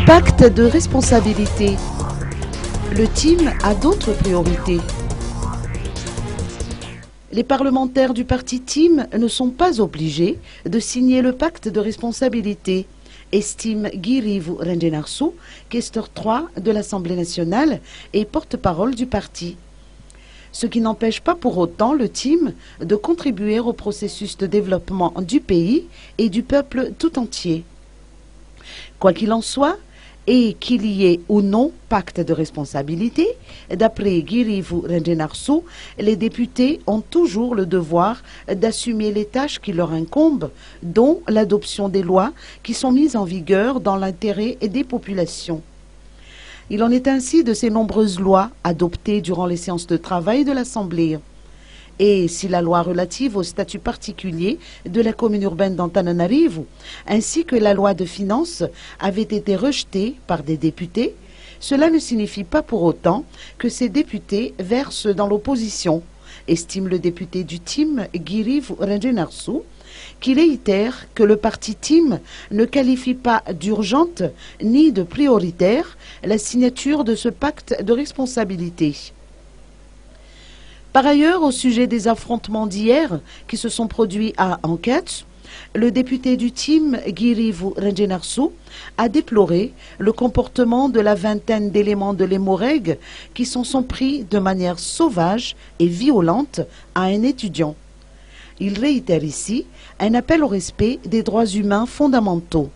Pacte de responsabilité. Le team a d'autres priorités. Les parlementaires du parti Team ne sont pas obligés de signer le pacte de responsabilité, estime Guirivu Rengenarsu, questeur 3 de l'Assemblée nationale et porte-parole du parti. Ce qui n'empêche pas pour autant le Team de contribuer au processus de développement du pays et du peuple tout entier. Quoi qu'il en soit, et qu'il y ait ou non pacte de responsabilité, d'après Guirivu Rengenarsu, les députés ont toujours le devoir d'assumer les tâches qui leur incombent, dont l'adoption des lois qui sont mises en vigueur dans l'intérêt des populations. Il en est ainsi de ces nombreuses lois adoptées durant les séances de travail de l'Assemblée. Et si la loi relative au statut particulier de la commune urbaine d'Antananarivo, ainsi que la loi de finances, avaient été rejetées par des députés, cela ne signifie pas pour autant que ces députés versent dans l'opposition, estime le député du Team Guirivu Rengenarsu, qui réitère que le parti Team ne qualifie pas d'urgente ni de prioritaire la signature de ce pacte de responsabilité. Par ailleurs, au sujet des affrontements d'hier qui se sont produits à Enquête, le député du Team Guirivu Rengenarsu a déploré le comportement de la vingtaine d'éléments de l'Hémorreg qui s'en sont pris de manière sauvage et violente à un étudiant. Il réitère ici un appel au respect des droits humains fondamentaux.